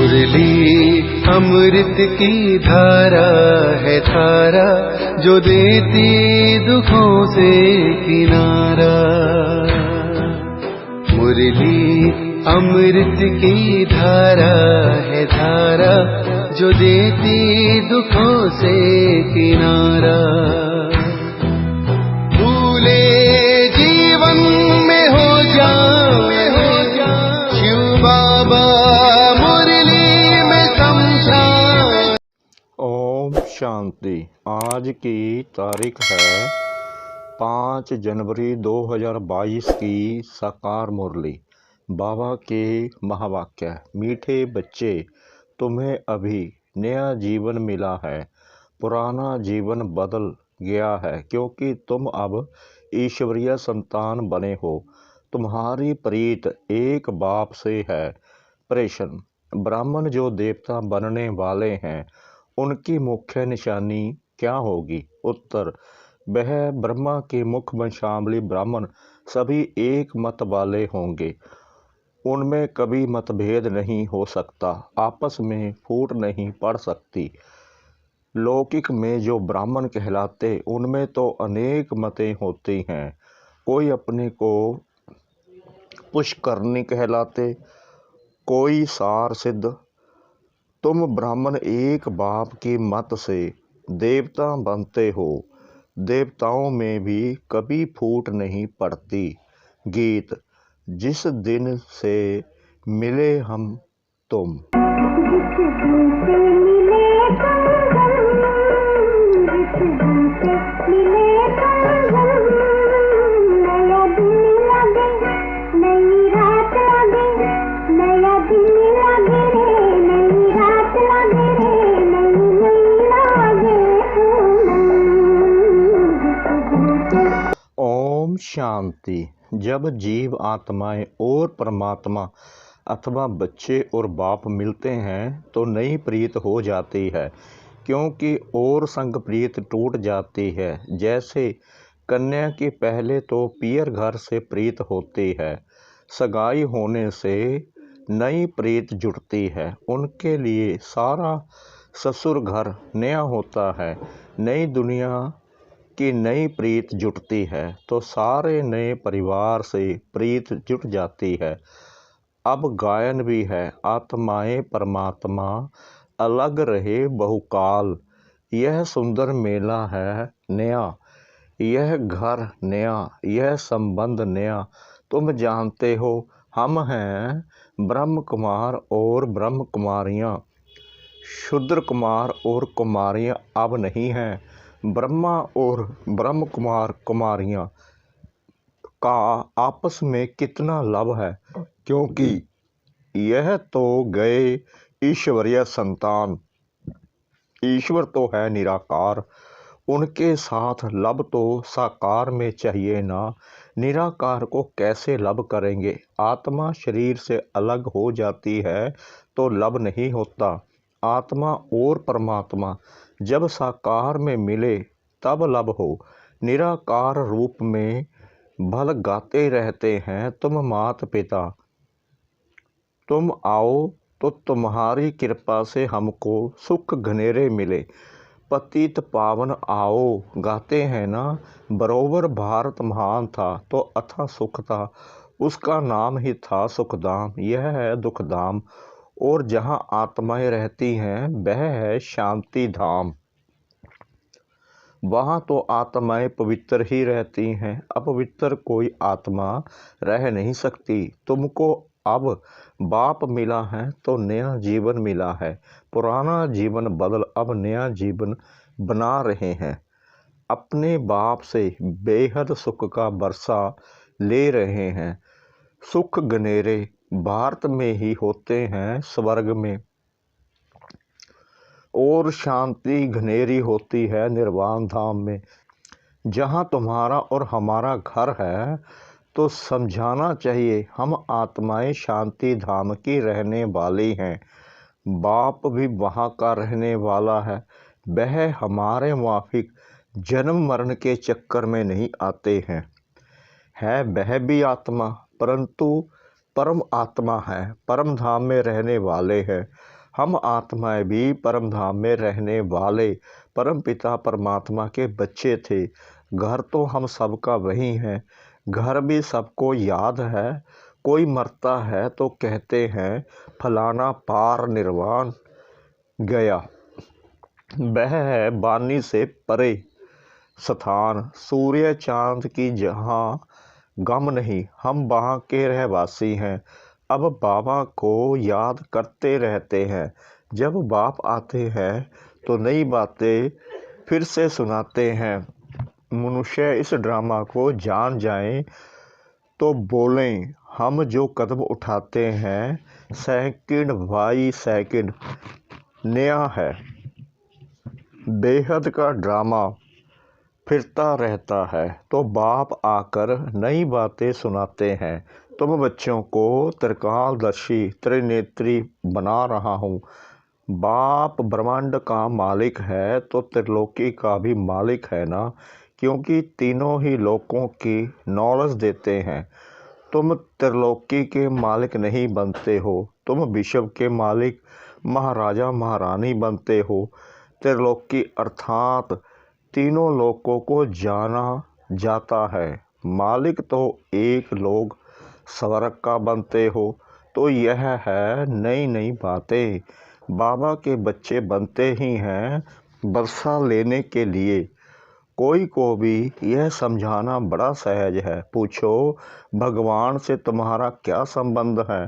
मुरली अमृत की धारा है धारा, जो देती दुखों से किनारा। मुरली अमृत की धारा है धारा, जो देती दुखों से किनारा। भूले जीवन में हो जाए शिव बाबा मुरली में समझाए। ओम शांति। आज की तारीख है 5 जनवरी 2022 की साकार मुरली। बाबा के महावाक्य। मीठे बच्चे, तुम्हें अभी नया जीवन मिला है। पुराना जीवन बदल गया है क्योंकि तुम अब ईश्वरीय संतान बने हो। तुम्हारी प्रीत एक बाप से है। प्रश्न: ब्राह्मण जो देवता बनने वाले हैं उनकी मुख्य निशानी क्या होगी? उत्तर: वह ब्रह्मा के मुख वंशावली ब्राह्मण सभी एक मत वाले होंगे। उनमें कभी मतभेद नहीं हो सकता, आपस में फूट नहीं पड़ सकती। लौकिक में जो ब्राह्मण कहलाते उनमें तो अनेक मतें होती हैं। कोई अपने को पुष्करणी कहलाते, कोई सार सिद्ध। तुम ब्राह्मण एक बाप की मत से देवता बनते हो। देवताओं में भी कभी फूट नहीं पड़ती। गीत। जिस दिन से मिले हम तुम। ओम शांति। जब जीव आत्माएं और परमात्मा अथवा बच्चे और बाप मिलते हैं तो नई प्रीत हो जाती है, क्योंकि और संग प्रीत टूट जाती है। जैसे कन्या की पहले तो पियर घर से प्रीत होती है, सगाई होने से नई प्रीत जुड़ती है। उनके लिए सारा ससुर घर नया होता है। नई दुनिया की नई प्रीत जुटती है तो सारे नए परिवार से प्रीत जुट जाती है। अब गायन भी है। आत्माएं परमात्मा अलग रहे बहुकाल, यह सुंदर मेला है नया, यह घर नया, यह संबंध नया। तुम जानते हो हम हैं ब्रह्म कुमार और ब्रह्म कुमारियाँ। शूद्र कुमार और कुमारियाँ अब नहीं हैं। ब्रह्मा और ब्रह्म कुमार कुमारियाँ का आपस में कितना लाभ है, क्योंकि यह तो गए ईश्वरीय संतान। ईश्वर तो है निराकार, उनके साथ लब तो साकार में चाहिए ना। निराकार को कैसे लब करेंगे? आत्मा शरीर से अलग हो जाती है तो लब नहीं होता। आत्मा और परमात्मा जब साकार में मिले तब लब हो। निराकार रूप में भल गाते रहते हैं तुम मात पिता। तुम आओ तो तुम्हारी कृपा से हमको सुख घनेरे मिले। पतित पावन आओ गाते हैं ना। बरोबर भारत महान था तो अथा सुख था, उसका नाम ही था सुखधाम। यह है दुखधाम और जहाँ आत्माएं रहती हैं वह है शांति धाम। वहाँ तो आत्माएं पवित्र ही रहती हैं, अपवित्र कोई आत्मा रह नहीं सकती। तुमको अब बाप मिला है तो नया जीवन मिला है। पुराना जीवन बदल अब नया जीवन बना रहे हैं। अपने बाप से बेहद सुख का बरसा ले रहे हैं। सुख घनेरे भारत में ही होते हैं, स्वर्ग में और शांति घनेरी होती है निर्वाण धाम में। जहाँ तुम्हारा और हमारा घर है तो समझाना चाहिए हम आत्माएं शांति धाम की रहने वाली हैं। बाप भी वहाँ का रहने वाला है। वह हमारे माफिक जन्म मरण के चक्कर में नहीं आते हैं। है वह भी आत्मा, परंतु परम आत्मा है, परम धाम में रहने वाले हैं। हम आत्माएं भी परम धाम में रहने वाले परम पिता परमात्मा के बच्चे थे। घर तो हम सबका वही है, घर भी सबको याद है। कोई मरता है तो कहते हैं फलाना पार निर्वाण गया, वह है बानी से परे स्थान। सूर्य चांद की जहाँ गम नहीं, हम वहाँ के रहवासी हैं। अब बाबा को याद करते रहते हैं। जब बाप आते हैं तो नई बातें फिर से सुनाते हैं। मनुष्य इस ड्रामा को जान जाएं तो बोलें, हम जो कदम उठाते हैं सेकंड बाई सेकंड नया है। बेहद का ड्रामा फिरता रहता है तो बाप आकर नई बातें सुनाते हैं। तुम बच्चों को त्रिकालदर्शी त्रिनेत्री बना रहा हूँ। बाप ब्रह्मांड का मालिक है तो त्रिलोकी का भी मालिक है ना, क्योंकि तीनों ही लोकों की नॉलेज देते हैं। तुम त्रिलोकी के मालिक नहीं बनते हो, तुम विश्व के मालिक महाराजा महारानी बनते हो। त्रिलोकी अर्थात तीनों लोकों को जाना जाता है। मालिक तो एक लोग स्वर्ग का बनते हो। तो यह है नई नई बातें। बाबा के बच्चे बनते ही हैं बरसा लेने के लिए। कोई को भी यह समझाना बड़ा सहज है। पूछो भगवान से तुम्हारा क्या संबंध है?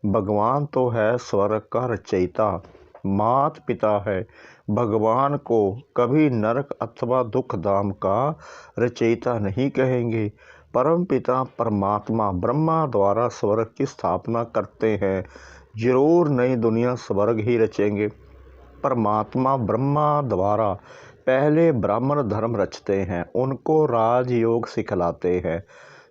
भगवान तो है स्वर्ग का रचयिता, मात पिता है। भगवान को कभी नरक अथवा दुख धाम का रचयिता नहीं कहेंगे। परम पिता परमात्मा ब्रह्मा द्वारा स्वर्ग की स्थापना करते हैं। जरूर नई दुनिया स्वर्ग ही रचेंगे। परमात्मा ब्रह्मा द्वारा पहले ब्राह्मण धर्म रचते हैं, उनको राजयोग सिखलाते हैं,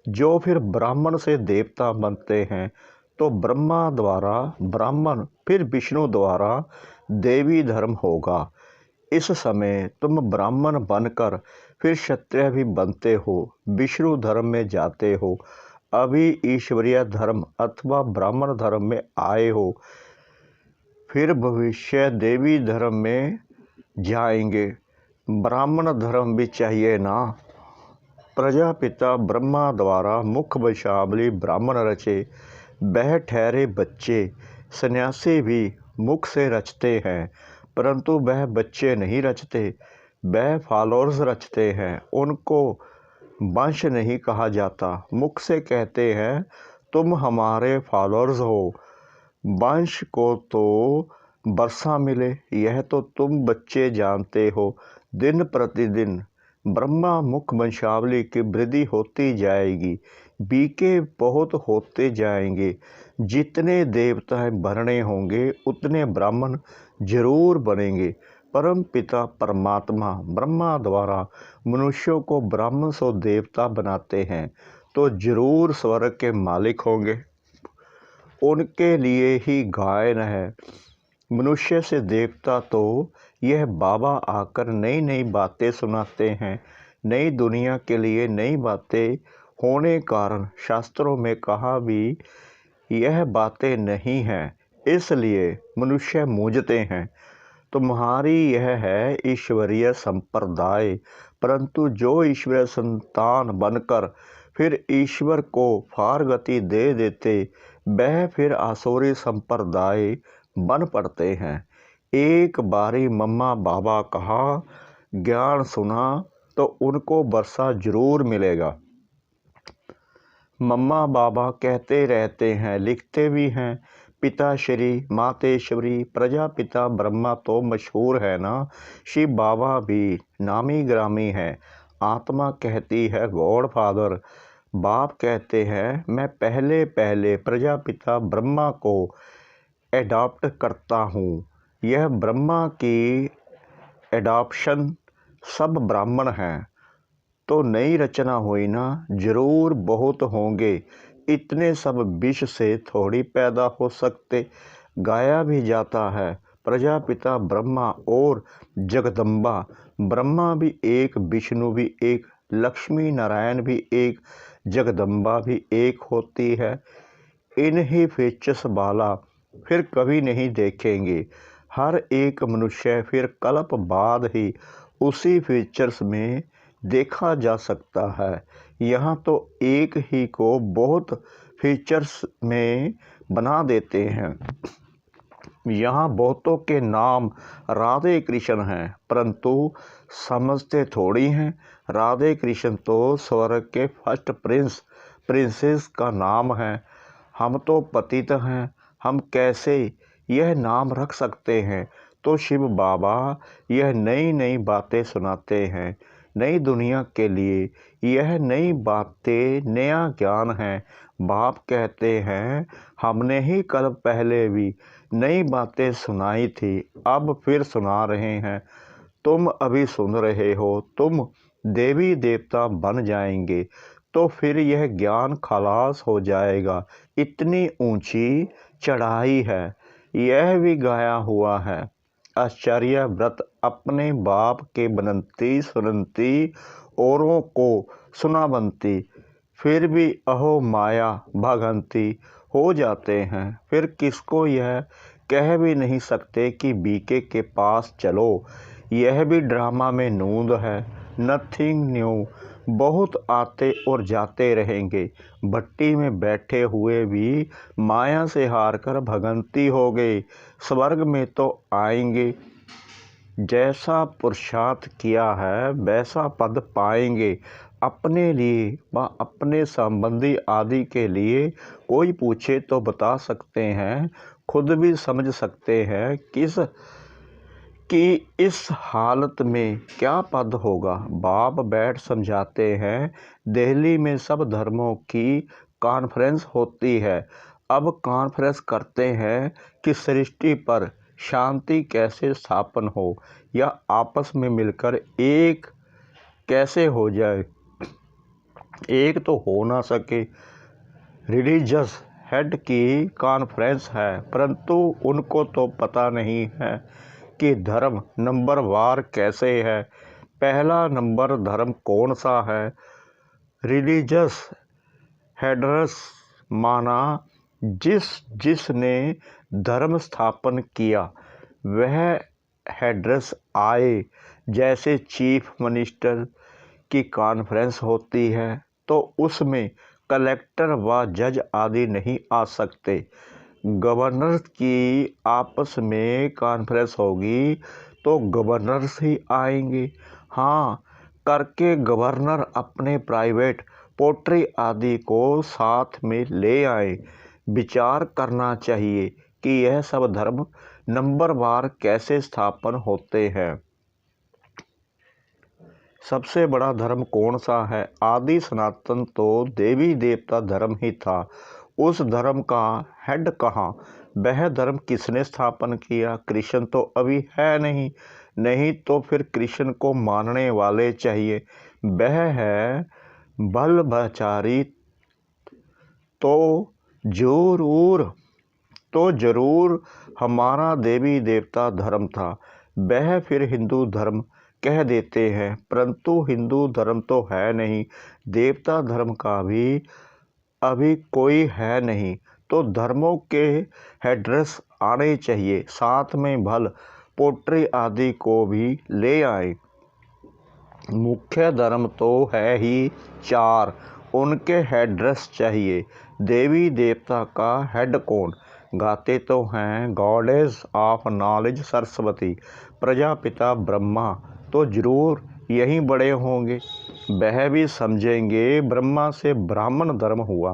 जो फिर ब्राह्मण से देवता बनते हैं। तो ब्रह्मा द्वारा ब्राह्मण, फिर विष्णु द्वारा देवी धर्म होगा। इस समय तुम ब्राह्मण बनकर फिर क्षत्रिय भी बनते हो, विष्णु धर्म में जाते हो। अभी ईश्वरीय धर्म अथवा ब्राह्मण धर्म में आए हो, फिर भविष्य देवी धर्म में जाएंगे। ब्राह्मण धर्म भी चाहिए ना। प्रजापिता ब्रह्मा द्वारा मुख वंशावली ब्राह्मण रचे, वह ठहरे बच्चे। सन्यासी भी मुख से रचते हैं, परंतु वह बच्चे नहीं रचते, वह फॉलोअर्स रचते हैं। उनको वंश नहीं कहा जाता। मुख से कहते हैं तुम हमारे फॉलोअर्स हो। वंश को तो वर्षा मिले, यह तो तुम बच्चे जानते हो। दिन प्रतिदिन ब्रह्मा मुख वंशावली की वृद्धि होती जाएगी, बीके बहुत होते जाएंगे। जितने देवताएं भरने होंगे उतने ब्राह्मण जरूर बनेंगे। परम पिता परमात्मा ब्रह्मा द्वारा मनुष्यों को ब्राह्मण सो देवता बनाते हैं, तो जरूर स्वर्ग के मालिक होंगे। उनके लिए ही गायन है। मनुष्य से देवता तो यह बाबा आकर नई नई बातें सुनाते हैं। नई दुनिया के लिए नई बातें होने कारण शास्त्रों में कहा भी यह बातें नहीं हैं, इसलिए मनुष्य मूझते हैं। तुम्हारी यह है ईश्वरीय संप्रदाय, परंतु जो ईश्वरीय संतान बनकर फिर ईश्वर को फारगति दे देते, वह फिर आसुरी संप्रदाय बन पड़ते हैं। एक बारी मम्मा बाबा कहा, ज्ञान सुना तो उनको वर्षा जरूर मिलेगा। मम्मा बाबा कहते रहते हैं, लिखते भी हैं। पिताश्री मातेश्वरी प्रजापिता ब्रह्मा तो मशहूर है ना, शिव बाबा भी नामी ग्रामी है। आत्मा कहती है गॉड फादर। बाप कहते हैं मैं पहले पहले प्रजापिता ब्रह्मा को एडॉप्ट करता हूँ। यह ब्रह्मा की एडॉप्शन सब ब्राह्मण हैं। तो नई रचना हुई ना, जरूर बहुत होंगे। इतने सब विष से थोड़ी पैदा हो सकते। गाया भी जाता है प्रजापिता ब्रह्मा और जगदम्बा। ब्रह्मा भी एक, विष्णु भी एक, लक्ष्मी नारायण भी एक, जगदम्बा भी एक होती है। इन्हीं फीचस वाला फिर कभी नहीं देखेंगे। हर एक मनुष्य फिर कल्प बाद ही उसी फीचर्स में देखा जा सकता है। यहाँ तो एक ही को बहुत फीचर्स में बना देते हैं। यहाँ बहुतों के नाम राधे कृष्ण हैं, परंतु समझते थोड़ी हैं। राधे कृष्ण तो स्वर्ग के फर्स्ट प्रिंसेस का नाम है। हम तो पतित हैं, हम कैसे यह नाम रख सकते हैं? तो शिव बाबा यह नई नई बातें सुनाते हैं, नई दुनिया के लिए। यह नई बातें नया ज्ञान है। बाप कहते हैं, हमने ही कल पहले भी नई बातें सुनाई थी, अब फिर सुना रहे हैं। तुम अभी सुन रहे हो, तुम देवी देवता बन जाएंगे तो फिर यह ज्ञान खलास हो जाएगा। इतनी ऊंची चढ़ाई है। यह भी गाया हुआ है, आश्चर्य व्रत अपने बाप के बनती सुनती औरों को सुनाबंती, फिर भी अहो माया भगंती हो जाते हैं। फिर किसको यह कह भी नहीं सकते कि बीके के पास चलो। यह भी ड्रामा में नूंद है। Nothing new. बहुत आते और जाते रहेंगे। भट्टी में बैठे हुए भी माया से हारकर भगंती हो गए। स्वर्ग में तो आएंगे, जैसा पुरुषार्थ किया है वैसा पद पाएंगे। अपने लिए व अपने संबंधी आदि के लिए कोई पूछे तो बता सकते हैं, खुद भी समझ सकते हैं कि इस हालत में क्या पद होगा। बाप बैठ समझाते हैं। दिल्ली में सब धर्मों की कॉन्फ्रेंस होती है। अब कॉन्फ्रेंस करते हैं कि सृष्टि पर शांति कैसे स्थापन हो या आपस में मिलकर एक कैसे हो जाए। एक तो हो ना सके। रिलीजियस हेड की कॉन्फ्रेंस है, परंतु उनको तो पता नहीं है कि धर्म नंबर वार कैसे है। पहला नंबर धर्म कौन सा है। रिलीजियस हेडर्स माना जिसने धर्म स्थापन किया वह हेडर्स आए। जैसे चीफ मिनिस्टर की कॉन्फ्रेंस होती है तो उसमें कलेक्टर व जज आदि नहीं आ सकते। गवर्नर्स की आपस में कॉन्फ्रेंस होगी तो गवर्नर्स ही आएंगे। हाँ, करके गवर्नर अपने प्राइवेट पोट्री आदि को साथ में ले आए। विचार करना चाहिए कि यह सब धर्म नंबरवार कैसे स्थापन होते हैं। सबसे बड़ा धर्म कौन सा है। आदि सनातन तो देवी देवता धर्म ही था। उस धर्म का हेड कहाँ। वह धर्म किसने स्थापन किया। कृष्ण तो अभी है नहीं तो फिर कृष्ण को मानने वाले चाहिए। वह है बलभचारी तो जरूर हमारा देवी देवता धर्म था। वह फिर हिंदू धर्म कह देते हैं, परंतु हिंदू धर्म तो है नहीं। देवता धर्म का भी अभी कोई है नहीं। तो धर्मों के हेड्रेस आने चाहिए, साथ में भल पोट्री आदि को भी ले आए। मुख्य धर्म तो है ही 4, उनके हेड्रेस चाहिए। देवी देवता का हेड कौन। गाते तो हैं goddess of knowledge Saraswati. Prajapita Brahma तो जरूर यहीं बड़े होंगे। वह भी समझेंगे ब्रह्मा से ब्राह्मण धर्म हुआ,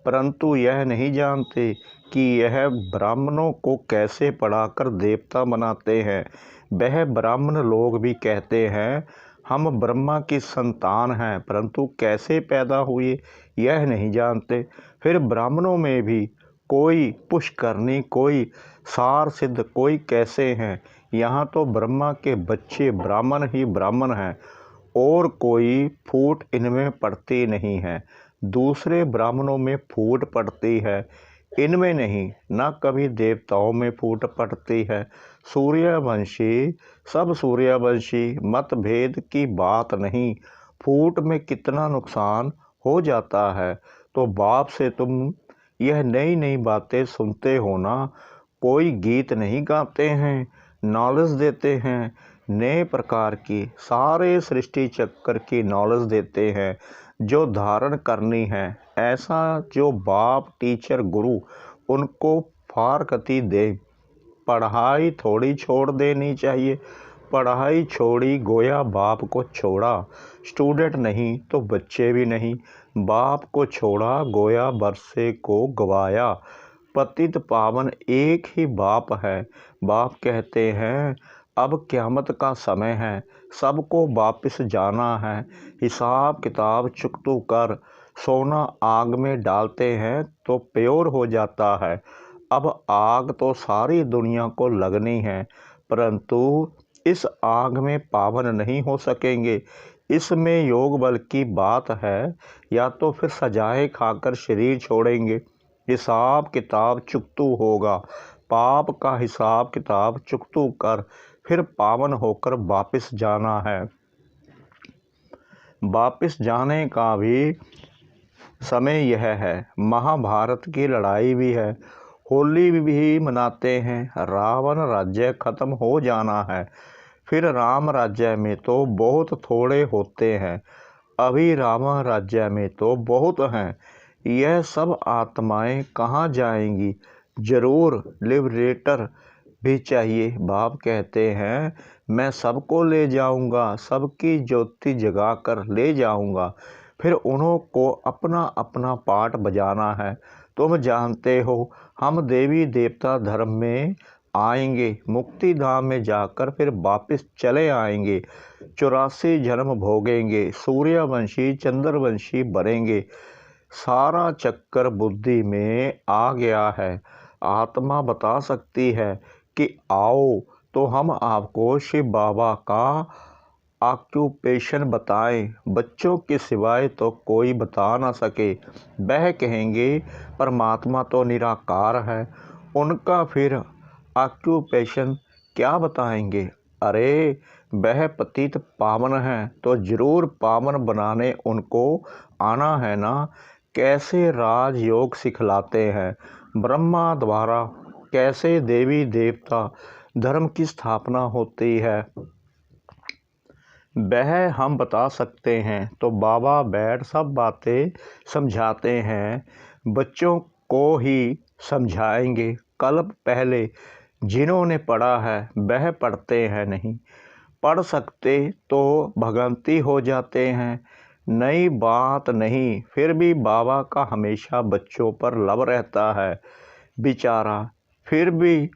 परंतु यह नहीं जानते कि यह ब्राह्मणों को कैसे पढ़ाकर देवता बनाते हैं। वह ब्राह्मण लोग भी कहते हैं हम ब्रह्मा की संतान हैं, परंतु कैसे पैदा हुए यह नहीं जानते। फिर ब्राह्मणों में भी कोई पुष्करणी, कोई सार सिद्ध, कोई कैसे हैं। यहाँ तो ब्रह्मा के बच्चे ब्राह्मण ही ब्राह्मण हैं और कोई फूट इनमें पड़ती नहीं है। दूसरे ब्राह्मणों में फूट पड़ती है, इनमें नहीं। न कभी देवताओं में फूट पड़ती है। सूर्यवंशी सब सूर्यवंशी, मतभेद की बात नहीं। फूट में कितना नुकसान हो जाता है। तो बाप से तुम यह नई नई बातें सुनते हो ना। कोई गीत नहीं गाते हैं, नॉलेज देते हैं, नए प्रकार की सारे सृष्टि चक्र की नॉलेज देते हैं जो धारण करनी है। ऐसा जो बाप टीचर गुरु उनको फारकती दे। पढ़ाई थोड़ी छोड़ देनी चाहिए। पढ़ाई छोड़ी गोया बाप को छोड़ा। स्टूडेंट नहीं तो बच्चे भी नहीं। बाप को छोड़ा गोया बरसे को गवाया। पतित पावन एक ही बाप है। बाप कहते हैं अब क़यामत का समय है, सबको वापस जाना है। हिसाब किताब चुकतू कर सोना आग में डालते हैं तो प्योर हो जाता है। अब आग तो सारी दुनिया को लगनी है, परंतु इस आग में पावन नहीं हो सकेंगे। इसमें योग बल की बात है, या तो फिर सजाएं खाकर शरीर छोड़ेंगे। हिसाब किताब चुकतू होगा। पाप का हिसाब किताब चुकतू कर फिर पावन होकर वापस जाना है। वापस जाने का भी समय यह है। महाभारत की लड़ाई भी है, होली भी मनाते हैं। रावण राज्य खत्म हो जाना है, फिर राम राज्य में तो बहुत थोड़े होते हैं, अभी राम राज्य में तो बहुत हैं। यह सब आत्माएं कहाँ जाएंगी? जरूर लिबरेटर भी चाहिए। बाप कहते हैं मैं सबको ले जाऊंगा, सबकी ज्योति जगाकर ले जाऊंगा। फिर उन्हों को अपना अपना पाठ बजाना है। तुम जानते हो हम देवी देवता धर्म में आएंगे, मुक्ति धाम में जाकर फिर वापस चले आएंगे। 84 जन्म भोगेंगे, सूर्यवंशी चंद्रवंशी बनेंगे। सारा चक्कर बुद्धि में आ गया है। आत्मा बता सकती है कि आओ तो हम आपको शिव बाबा का ऑक्यूपेशन बताएं। बच्चों के सिवाय तो कोई बता ना सके। वह कहेंगे परमात्मा तो निराकार है, उनका फिर ऑक्यूपेशन क्या बताएंगे? अरे वह पतित पावन है तो जरूर पावन बनाने उनको आना है ना। कैसे राजयोग सिखलाते हैं ब्रह्मा द्वारा, कैसे देवी देवता धर्म की स्थापना होती है वह हम बता सकते हैं। तो बाबा बैठ सब बातें समझाते हैं, बच्चों को ही समझाएंगे। कल्प पहले जिन्होंने पढ़ा है वह पढ़ते हैं नहीं, पढ़ सकते तो भगंती हो जाते हैं। नई बात नहीं, फिर भी बाबा का हमेशा बच्चों पर लब रहता है बेचारा। फिर भी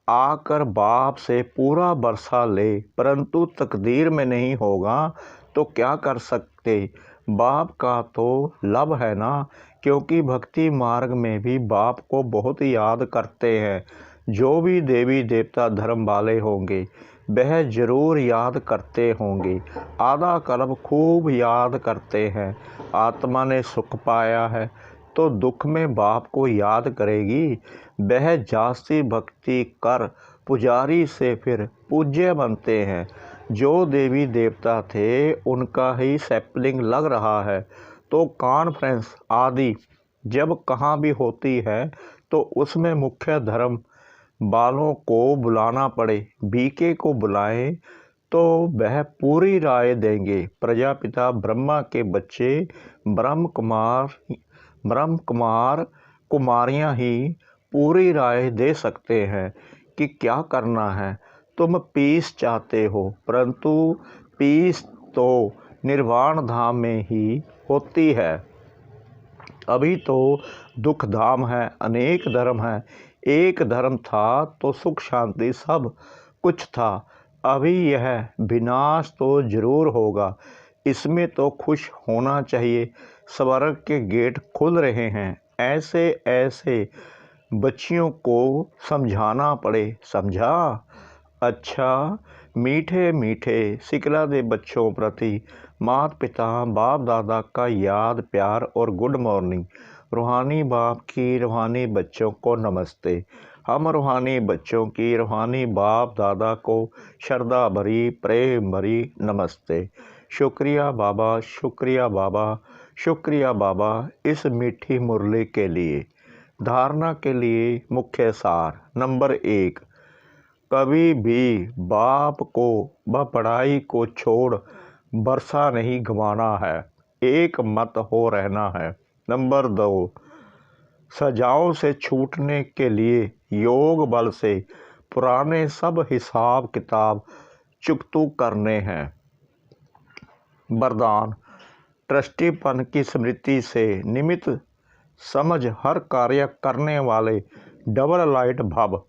आकर बाप से पूरा बरसा ले, परंतु तकदीर में नहीं होगा तो क्या कर सकते। बाप का तो लब है ना, क्योंकि भक्ति मार्ग में भी बाप को बहुत याद करते हैं। जो भी देवी देवता धर्म वाले होंगे वह जरूर याद करते होंगे। आधा कल्प खूब याद करते हैं। आत्मा ने सुख पाया है तो दुख में बाप को याद करेगी। वह जास्ती भक्ति कर पुजारी से फिर पूज्य बनते हैं। जो देवी देवता थे उनका ही सैपलिंग लग रहा है, तो कॉन्फ्रेंस आदि जब कहाँ भी होती है तो उसमें मुख्य धर्म वालों को बुलाना पड़े। बीके को बुलाएं तो वह पूरी राय देंगे। प्रजापिता ब्रह्मा के बच्चे ब्रह्म कुमार कुमारियाँ ही पूरी राय दे सकते हैं कि क्या करना है। तुम पीस चाहते हो, परंतु पीस तो निर्वाण धाम में ही होती है। अभी तो दुख धाम है, अनेक धर्म है। एक धर्म था तो सुख शांति सब कुछ था। अभी यह विनाश तो जरूर होगा, इसमें तो खुश होना चाहिए। स्वर्ग के गेट खुल रहे हैं। ऐसे ऐसे बच्चियों को समझाना पड़े। समझा? अच्छा, मीठे मीठे सिखला दे बच्चों प्रति माता पिता बाप दादा का याद प्यार और गुड मॉर्निंग। रूहानी बाप की रूहानी बच्चों को नमस्ते। हम रूहानी बच्चों की रूहानी बाप दादा को श्रद्धा भरी प्रेम भरी नमस्ते। शुक्रिया बाबा, शुक्रिया बाबा, शुक्रिया बाबा इस मीठी मुरली के लिए। धारणा के लिए मुख्य सार। नंबर 1, कभी भी बाप को व पढ़ाई को छोड़ वर्षा नहीं गंवाना है, एक मत हो रहना है। नंबर 2, सजाओं से छूटने के लिए योग बल से पुराने सब हिसाब किताब चुकतू करने हैं। वरदान, ट्रस्टीपन की स्मृति से निमित्त समझ हर कार्य करने वाले डबल लाइट भव।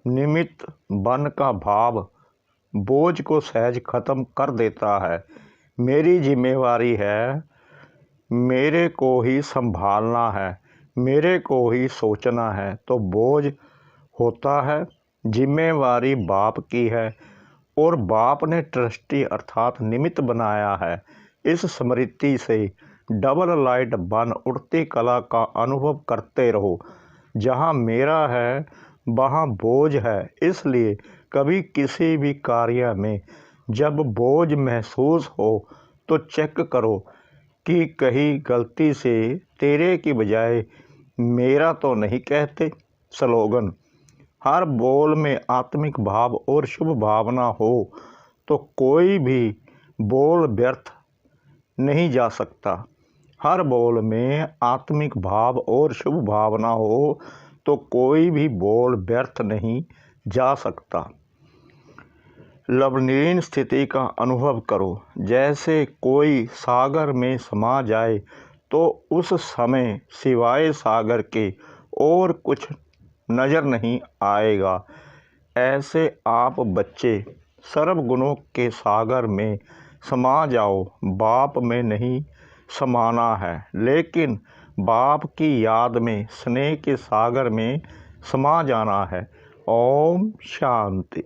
निमित्त बन का भाव बोझ को सहज खत्म कर देता है। मेरी जिम्मेवारी है, मेरे को ही संभालना है, मेरे को ही सोचना है तो बोझ होता है। जिम्मेवारी बाप की है और बाप ने ट्रस्टी अर्थात निमित्त बनाया है। इस स्मृति से डबल लाइट बन उड़ती कला का अनुभव करते रहो। जहाँ मेरा है वहाँ बोझ है, इसलिए कभी किसी भी कार्य में जब बोझ महसूस हो तो चेक करो कि कहीं गलती से तेरे की बजाय मेरा तो नहीं कहते। स्लोगन, हर बोल में आत्मिक भाव और शुभ भावना हो तो कोई भी बोल व्यर्थ नहीं जा सकता। हर बोल में आत्मिक भाव और शुभ भावना हो तो कोई भी बोल व्यर्थ नहीं जा सकता। लवलीन स्थिति का अनुभव करो। जैसे कोई सागर में समा जाए तो उस समय सिवाय सागर के और कुछ नज़र नहीं आएगा। ऐसे आप बच्चे सर्वगुणों के सागर में समा जाओ। बाप में नहीं समाना है, लेकिन बाप की याद में स्नेह के सागर में समा जाना है। ओम शांति।